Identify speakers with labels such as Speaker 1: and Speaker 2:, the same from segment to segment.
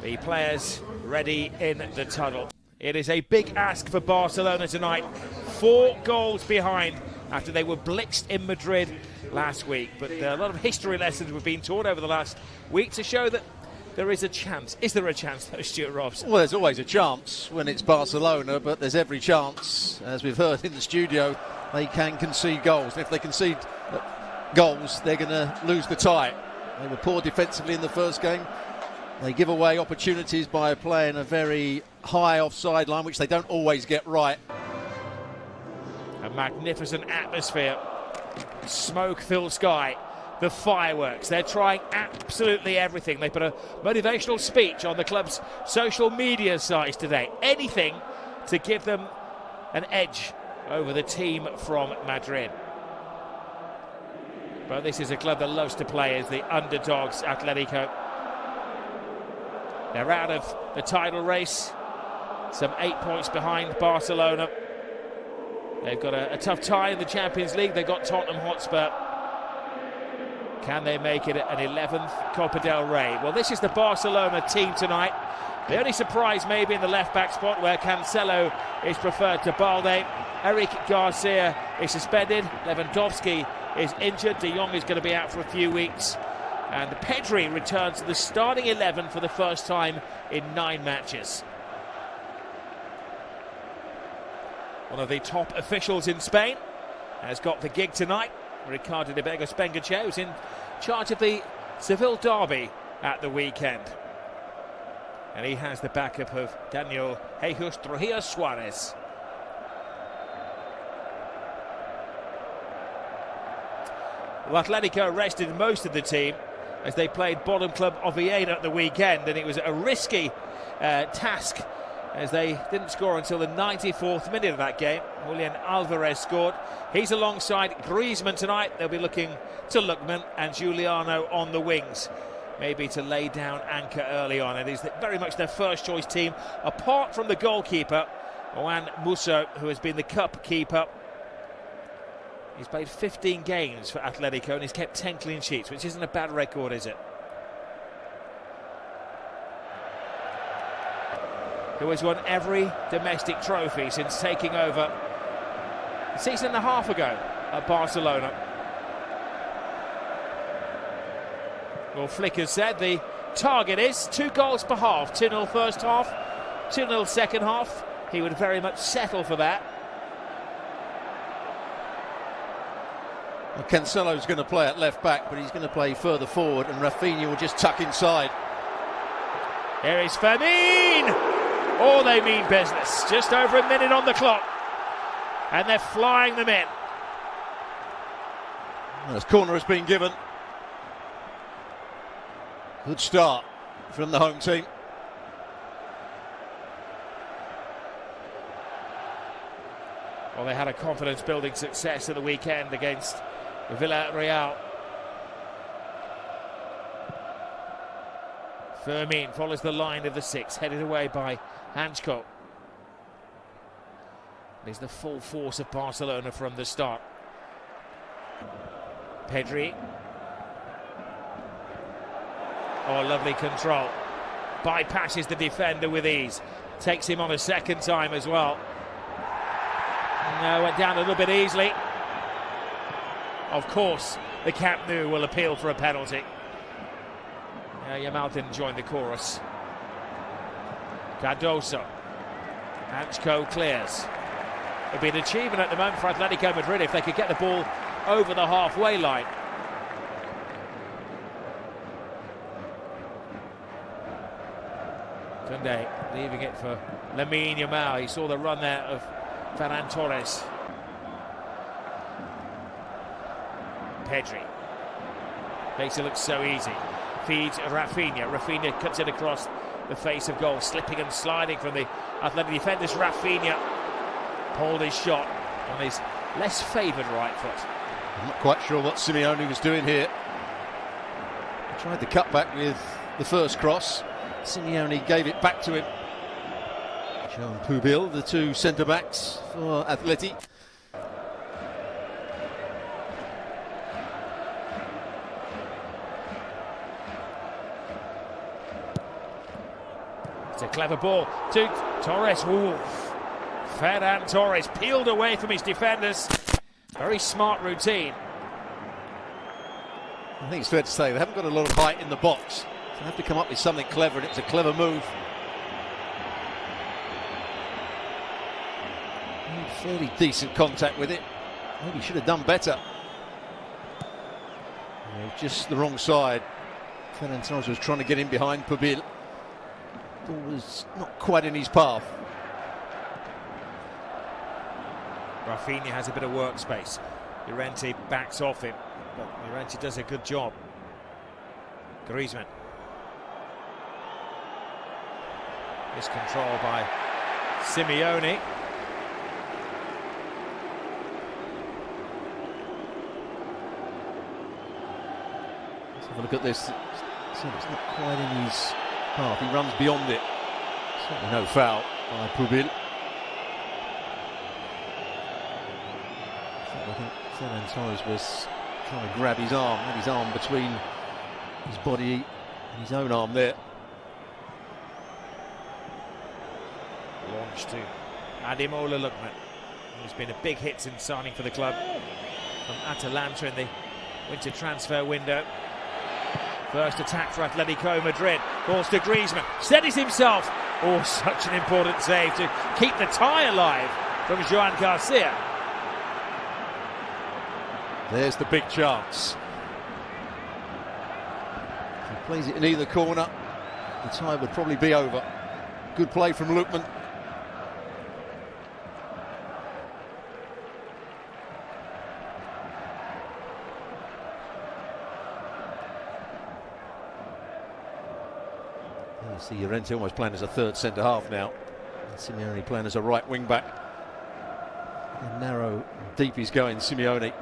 Speaker 1: The players ready in the tunnel. It is a big ask for Barcelona tonight. 4 goals behind after they were blitzed in Madrid last week. But a lot of history lessons we've been taught over the last week to show that there is a chance. Is there a chance, though, Stuart Robson?
Speaker 2: Well, there's always a chance when it's Barcelona, but there's every chance, as we've heard in the studio, they can concede goals. And if they concede goals, they're going to lose the tie. They were poor defensively in the first game. They give away opportunities by playing a very high offside line, which they don't always get right.
Speaker 1: A magnificent atmosphere, smoke-filled sky, the fireworks. They're trying absolutely everything. They put a motivational speech on the club's social media sites today. Anything to give them an edge over the team from Madrid. But this is a club that loves to play as the underdogs, Atletico. They're out of the title race, some 8 points behind Barcelona. They've got a tough tie in the Champions League. They've got Tottenham Hotspur. Can they make it an 11th Copa del Rey? Well, this is the Barcelona team tonight. The only surprise maybe in the left-back spot where Cancelo is preferred to Balde. Eric Garcia is suspended. Lewandowski is injured. De Jong is going to be out for a few weeks. And Pedri returns to the starting 11 for the first time in 9 matches. One of the top officials in Spain has got the gig tonight. Ricardo de Bengochea, who's in charge of the Seville derby at the weekend. And he has the backup of Daniel Jesus Trujillo Suarez. Well, Atletico rested most of the team as they played bottom club Oviedo at the weekend, and it was a risky task as they didn't score until the 94th minute of that game. Julian Alvarez scored. He's alongside Griezmann tonight. They'll be looking to Lookman and Giuliano on the wings, maybe to lay down anchor early on. It is very much their first choice team, apart from the goalkeeper, Juan Musso, who has been the cup keeper. He's played 15 games for Atletico and he's kept 10 clean sheets, which isn't a bad record, is it? Who has won every domestic trophy since taking over a season and a half ago at Barcelona. Well, Flick has said the target is 2 goals per half. 2-0 first half, 2-0 second half. He would very much settle for that.
Speaker 2: Well, Cancelo's going to play at left back, but he's going to play further forward, and Rafinha will just tuck inside.
Speaker 1: Here is Fermin! Oh, they mean business. Just over a minute on the clock, and they're flying them in.
Speaker 2: Well, this corner has been given. Good start from the home team.
Speaker 1: Well, they had a confidence-building success at the weekend against Villarreal. Fermin follows the line of the 6, headed away by Hanchko. He's the full force of Barcelona from the start. Pedri. Oh, lovely control. Bypasses the defender with ease. Takes him on a second time as well. No, went down a little bit easily. Of course, the Camp Nou will appeal for a penalty. Yamal didn't join the chorus. Cardoso. Hanchko clears. It'd be an achievement at the moment for Atletico Madrid if they could get the ball over the halfway line. Tunde leaving it for Lamine Yamal. He saw the run there of Ferran Torres. Pedri. Makes it look so easy. Feeds Rafinha. Rafinha cuts it across the face of goal, slipping and sliding from the Athletic defenders. Rafinha pulled his shot on his less favoured right foot.
Speaker 2: I'm not quite sure what Simeone was doing here. He tried the cutback with the first cross. Simeone gave it back to him. Jean Pubil, the 2 centre-backs for Atleti.
Speaker 1: It's a clever ball to Torres. Ooh. Ferran Torres peeled away from his defenders. Very smart routine.
Speaker 2: I think it's fair to say they haven't got a lot of height in the box, so they have to come up with something clever, and it's a clever move. Fairly decent contact with it. Maybe should have done better. Just the wrong side. Ferran Torres was trying to get in behind Pubil. Ball was not quite in his path.
Speaker 1: Rafinha has a bit of workspace. Llorente backs off him, but Llorente does a good job. Griezmann. Miscontrol by Simeone.
Speaker 2: Let's have a look at this. So it's not quite in his path. He runs beyond it. Certainly no foul by Pubil. I think Ferran Torres was trying to grab his arm, had his arm between his body and his own arm there.
Speaker 1: Launch to Ademola Lookman, who's been a big hit since signing for the club from Atalanta in the winter transfer window. First attack for Atletico Madrid. Balls to Griezmann. Steadies himself. Oh, such an important save to keep the tie alive from Joan Garcia.
Speaker 2: There's the big chance. If he plays it in either corner, the tie would probably be over. Good play from Lookman. You see Llorente almost playing as a third centre-half now. And Simeone playing as a right wing-back. And narrow and deep he's going, Simeone.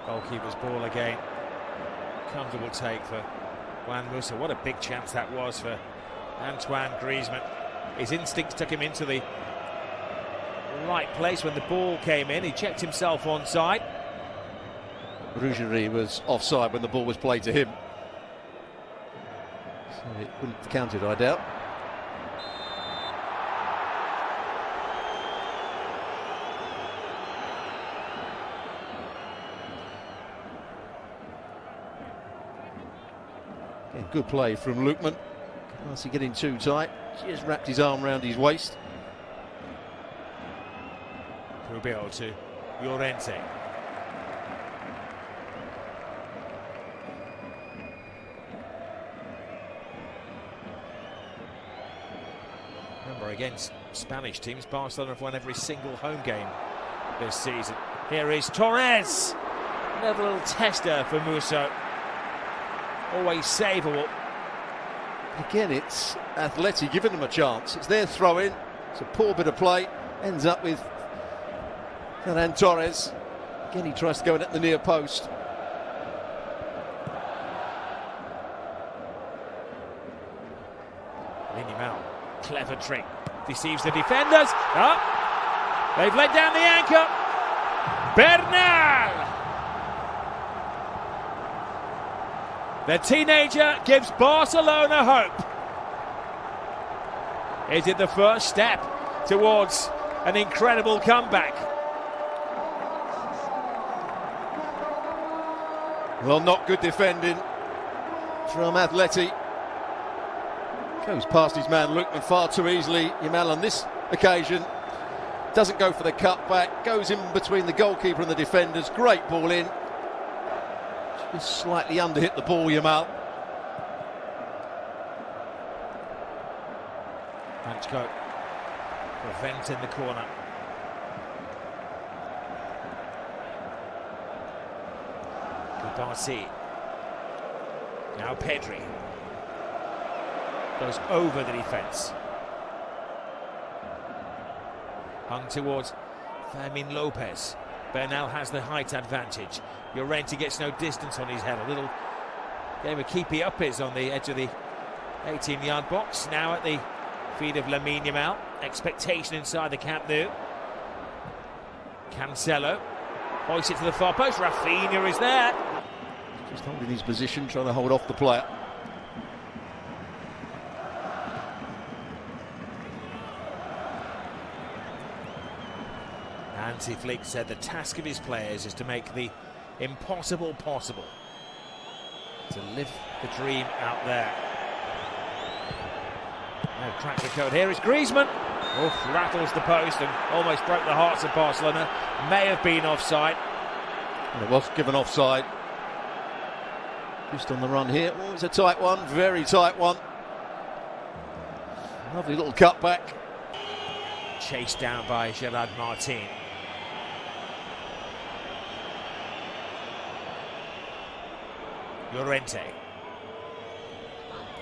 Speaker 1: Goalkeeper's ball again. Comfortable take for Juan Musa. What a big chance that was for Antoine Griezmann. His instincts took him into the right place when the ball came in. He checked himself onside.
Speaker 2: Rougerie was offside when the ball was played to him. So it wouldn't have counted, I doubt. Again, good play from Lookman. Can't see getting too tight. Just wrapped his arm around his waist.
Speaker 1: Rubio to Llorente. Remember, against Spanish teams, Barcelona have won every single home game this season. Here is Torres. Another little tester for Musa. Always savable.
Speaker 2: Again, it's Atleti giving them a chance. It's their throw-in. It's a poor bit of play. Ends up with Ferran Torres. Again, he tries to go in at the near post.
Speaker 1: Mal, clever trick. Deceives the defenders. Oh, they've let down the anchor. Bernal. The teenager gives Barcelona hope. Is it the first step towards an incredible comeback?
Speaker 2: Well, not good defending from Atleti. Goes past his man Lookman far too easily. Yamal on this occasion doesn't go for the cutback. Goes in between the goalkeeper and the defenders. Great ball in. Just slightly underhit the ball, Yamal.
Speaker 1: Manchko prevent in the corner. Barcy. Now Pedri goes over the defence. Hung towards Fermin Lopez. Bernal has the height advantage. Llorente gets no distance on his head. A little game of keepy up is on the edge of the 18-yard box. Now at the feet of Lamine Yamal. Expectation inside the Camp Nou. Cancelo hoists it to the far post. Rafinha is there.
Speaker 2: Just holding his position, trying to hold off the player.
Speaker 1: Hansi Flick said the task of his players is to make the impossible possible, to live the dream out there. Now crack the code. Here is Griezmann. Oh, rattles the post and almost broke the hearts of Barcelona. May have been offside.
Speaker 2: And it was given offside. Just on the run here. Oh, it's a tight one, very tight one. Lovely little cutback.
Speaker 1: Chased down by Gerard Martin. Llorente.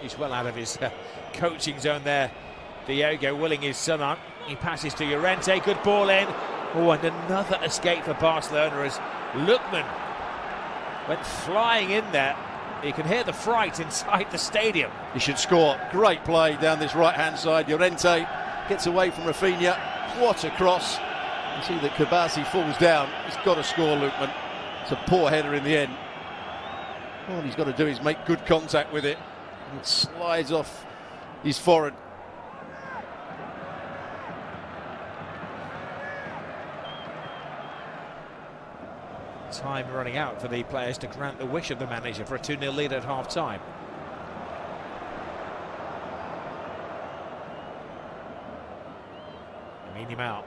Speaker 1: He's well out of his coaching zone there. Diego willing his son on. He passes to Llorente. Good ball in. Oh, and another escape for Barcelona as Lookman went flying in there. You can hear the fright inside the stadium.
Speaker 2: He should score. Great play down this right-hand side. Llorente gets away from Rafinha. What a cross. You see that Kabasi falls down. He's got to score, Lookman. It's a poor header in the end. All he's got to do is make good contact with it. And it slides off his forehead.
Speaker 1: Time running out for the players to grant the wish of the manager for a 2-0 lead at half-time. Yamal.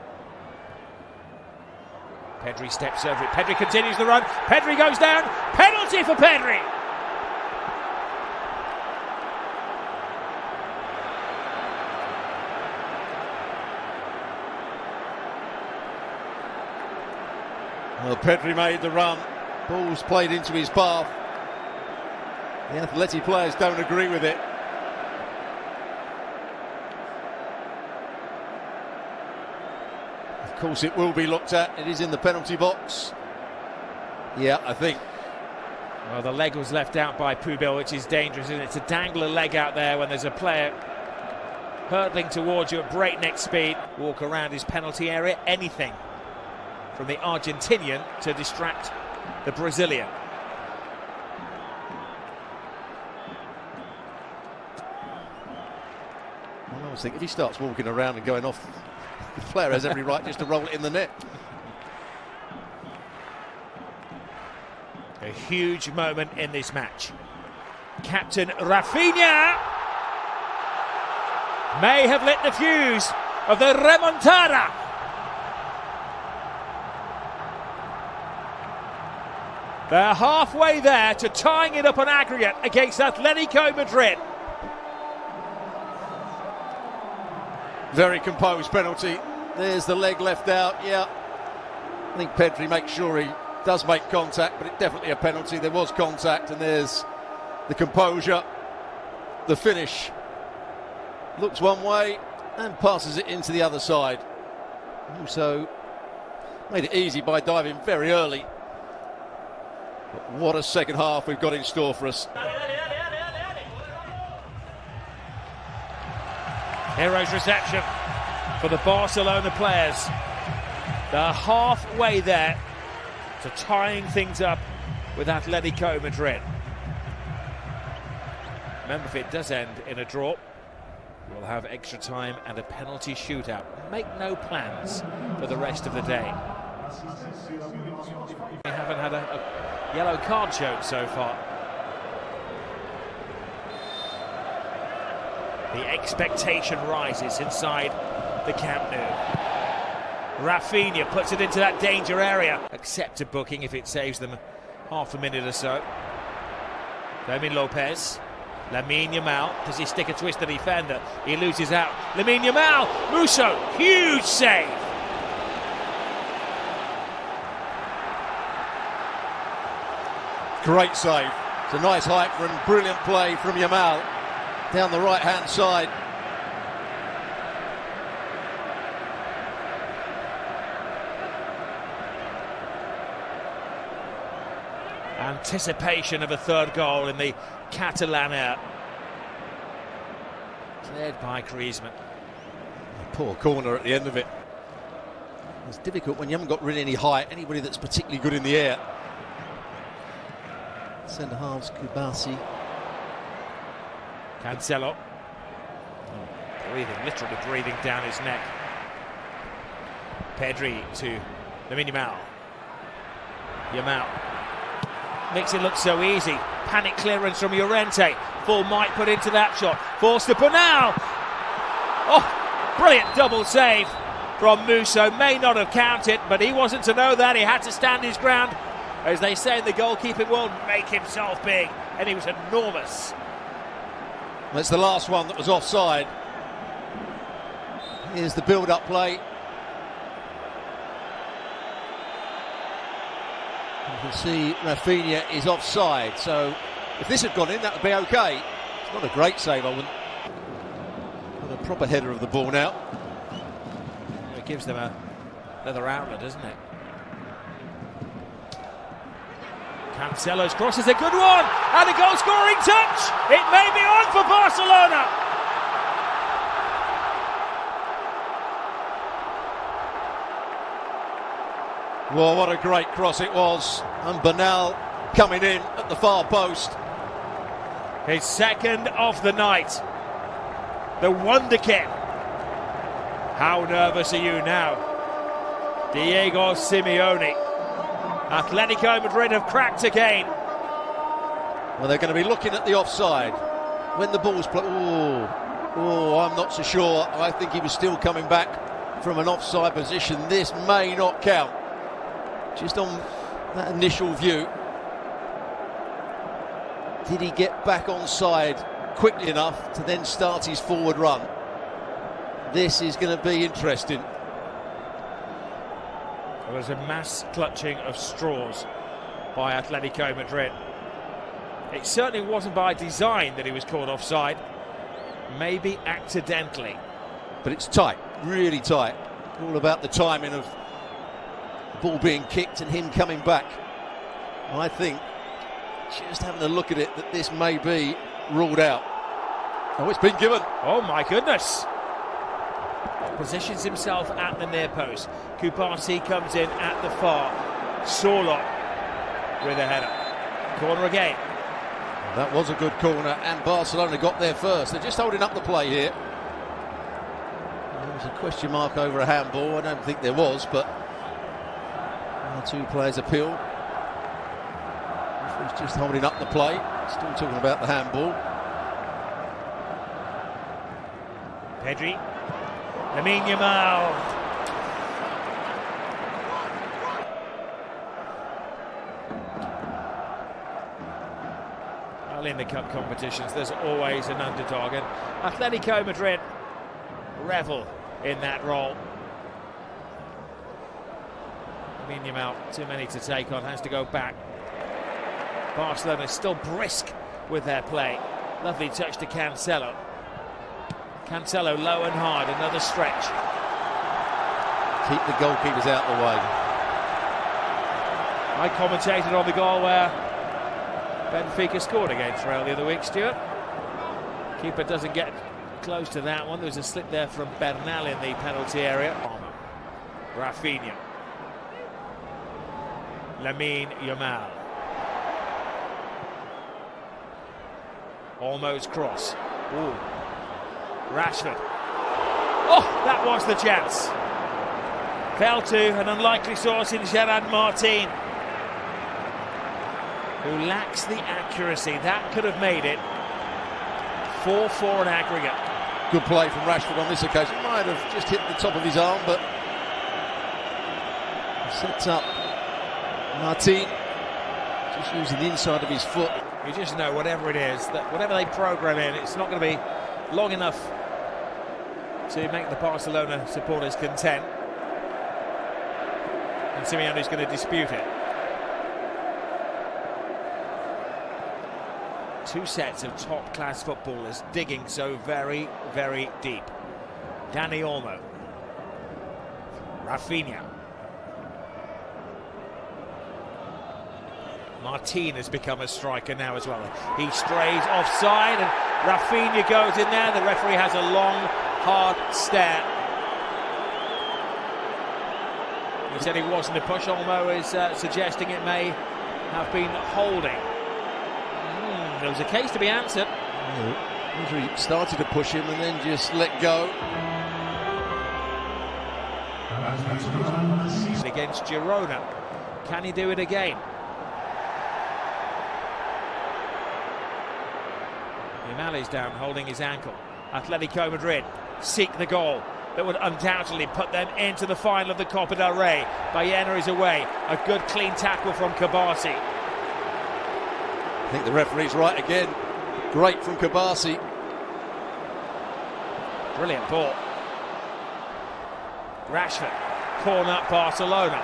Speaker 1: Pedri steps over it. Pedri continues the run. Pedri goes down. Penalty for Pedri.
Speaker 2: Well, Pedri made the run. Ball's played into his path. The Atleti players don't agree with it. Of course, it will be looked at. It is in the penalty box. Yeah, I think.
Speaker 1: Well, the leg was left out by Pubil, which is dangerous, isn't it? To dangle a leg out there when there's a player hurtling towards you at breakneck speed. Walk around his penalty area. Anything from the Argentinian to distract the Brazilian.
Speaker 2: Well, I always think if he starts walking around and going off, the player has every right just to roll it in the net.
Speaker 1: A huge moment in this match. Captain Rafinha may have lit the fuse of the remontada. They're halfway there to tying it up on aggregate against Atletico Madrid.
Speaker 2: Very composed penalty. There's the leg left out. Yeah, I think Pedri makes sure he does make contact, but it's definitely a penalty. There was contact, and there's the composure. The finish looks one way and passes it into the other side. Also made it easy by diving very early. But what a second half we've got in store for us.
Speaker 1: Hero's reception for the Barcelona players. They're halfway there to tying things up with Atletico Madrid. Remember, if it does end in a draw, we'll have extra time and a penalty shootout. Make no plans for the rest of the day. We haven't had a yellow card shown so far. The expectation rises inside the Camp Nou. Rafinha puts it into that danger area. Accept a booking if it saves them half a minute or so. Fermin Lopez. Lamine Yamal. Does he stick a twist the defender? He loses out. Lamine Yamal. Musso. Huge save.
Speaker 2: Great save. It's a nice height and brilliant play from Yamal down the right-hand side.
Speaker 1: Anticipation of a third goal in the Catalan air. Cleared by Griezmann.
Speaker 2: Poor corner at the end of it. It's difficult when you haven't got really any height, anybody that's particularly good in the air. Centre halves, Kubasi.
Speaker 1: Cancelo. Breathing, literally breathing down his neck. Pedri to Yamal. Makes it look so easy. Panic clearance from Llorente. Full might put into that shot. Forced to Bernal. Oh, brilliant double save from Musso. May not have counted, but he wasn't to know that. He had to stand his ground. As they say in the goalkeeping world, make himself big. And he was enormous.
Speaker 2: That's the last one that was offside. Here's the build-up play. You can see Rafinha is offside, so if this had gone in, that would be okay. It's not a great save, I wouldn't. Got a proper header of the ball now.
Speaker 1: It gives them another outlet, doesn't it? Cancelo's cross is a good one, and a goal-scoring touch. It may be on for Barcelona.
Speaker 2: Well, what a great cross it was, and Bernal coming in at the far post.
Speaker 1: His second of the night. The wonder kid. How nervous are you now? Diego Simeone. Atletico Madrid have cracked again.
Speaker 2: Well, they're going to be looking at the offside when the ball's played. Oh, I'm not so sure. I think he was still coming back from an offside position. This may not count. Just on that initial view, did he get back onside quickly enough to then start his forward run? This is going to be interesting.
Speaker 1: There was a mass clutching of straws by Atletico Madrid. It certainly wasn't by design that he was caught offside. Maybe accidentally.
Speaker 2: But it's tight, really tight. All about the timing of the ball being kicked and him coming back. I think, just having a look at it, that this may be ruled out. Oh, it's been given.
Speaker 1: Oh my goodness. Positions himself at the near post. Kupasi comes in at the far. Sorloth with a header. Corner again.
Speaker 2: That was a good corner, and Barcelona got there first. They're just holding up the play here. There was a question mark over a handball. I don't think there was, but one or two players appeal. He's just holding up the play. Still talking about the handball.
Speaker 1: Pedri. Yamal. Well, in the cup competitions, there's always an underdog, and Atletico Madrid revel in that role. Yamal, too many to take on, has to go back. Barcelona still brisk with their play. Lovely touch to Cancelo. Cancelo low and hard, another stretch.
Speaker 2: Keep the goalkeepers out of the way.
Speaker 1: I commentated on the goal where Benfica scored against Real the other week, Stuart. Keeper doesn't get close to that one. There was a slip there from Bernal in the penalty area. Rafinha. Yamal. Almost cross. Ooh. Rashford. Oh, that was the chance. Fell to an unlikely source in Gerard Martin, who lacks the accuracy. That could have made it 4-4 in aggregate.
Speaker 2: Good play from Rashford on this occasion. Might have just hit the top of his arm, but sets up Martin, just using the inside of his foot.
Speaker 1: You just know, whatever it is, that whatever they program in, it's not going to be long enough to make the Barcelona supporters content. And Simeone's going to dispute it. Two sets of top-class footballers digging so very, very deep. Dani Olmo. Rafinha. Martin has become a striker now as well. He strays offside and Rafinha goes in there. The referee has a long, hard stare. He said he wasn't a push. Olmo is suggesting it may have been holding. There was a case to be answered.
Speaker 2: He started to push him and then just let go.
Speaker 1: Against Girona. Can he do it again? Yamal is down holding his ankle. Atletico Madrid seek the goal that would undoubtedly put them into the final of the Copa del Rey. Baena is away. A good clean tackle from Kabasi.
Speaker 2: I think the referee's right again. Great from Kabasi.
Speaker 1: Brilliant ball. Rashford, corner Barcelona.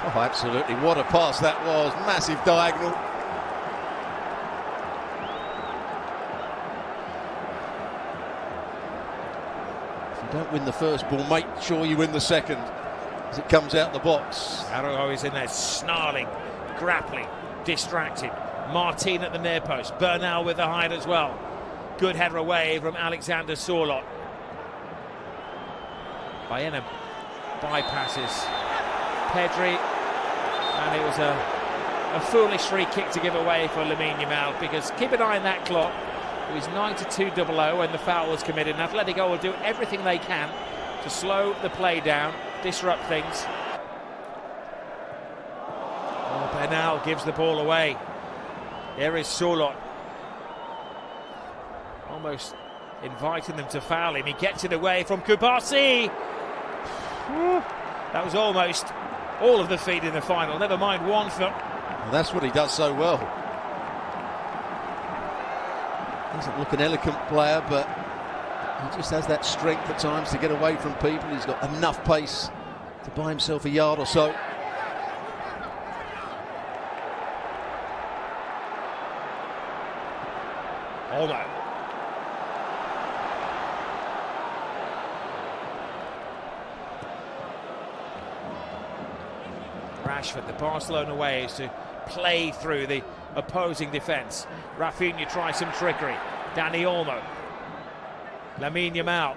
Speaker 2: Oh, absolutely. What a pass that was. Massive diagonal. If you don't win the first ball, make sure you win the second as it comes out the box.
Speaker 1: Araujo is in there snarling, grappling, distracted. Martin at the near post. Bernal with the hide as well. Good header away from Alexander Sorloth. Baena bypasses Pedri, and it was a foolish free kick to give away for Lamine Yamal, because keep an eye on that clock. It was 9-2-0 when the foul was committed, and Atletico will do everything they can to slow the play down, disrupt things. Oh, Bernal gives the ball away. Here is Sorloth, almost inviting them to foul him. He gets it away from Kubasi. That was almost all of the feet in the final, never mind one foot.
Speaker 2: Well, that's what he does so well. Doesn't look an elegant player, but he just has that strength at times to get away from people. He's got enough pace to buy himself a yard or so.
Speaker 1: Olmo. Rashford, the Barcelona way is to play through the opposing defence. Rafinha tries some trickery. Dani Olmo. Lamine Yamal.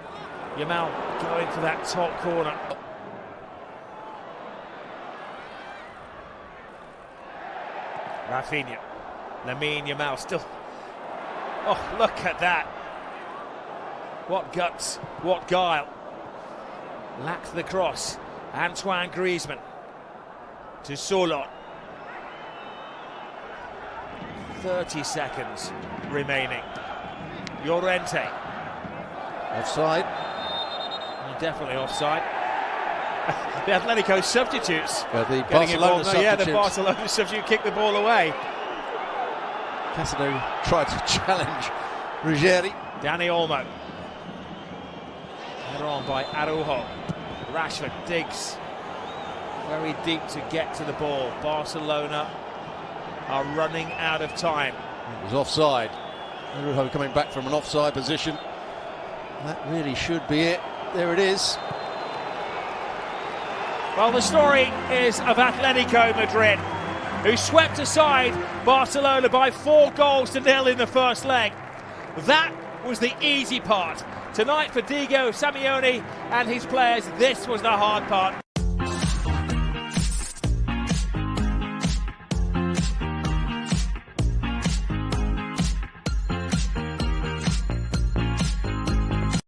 Speaker 1: Yamal going for that top corner. Rafinha. Lamine Yamal still. Oh, look at that. What guts, what guile. Lacked the cross. Antoine Griezmann to Sorloth. 30 seconds remaining. Llorente.
Speaker 2: Offside.
Speaker 1: Definitely offside. The Atletico substitutes.
Speaker 2: The Barcelona substitutes.
Speaker 1: Yeah, the Barcelona substitute kicked the ball away.
Speaker 2: Casado tried to challenge Ruggeri.
Speaker 1: Dani Olmo. Header on by Araujo. Rashford digs very deep to get to the ball. Barcelona are running out of time.
Speaker 2: It was offside. Araujo coming back from an offside position. That really should be it. There it is.
Speaker 1: Well, the story is of Atletico Madrid, who swept aside Barcelona by 4-0 in the first leg. That was the easy part. Tonight for Diego Simeone and his players, this was the hard part.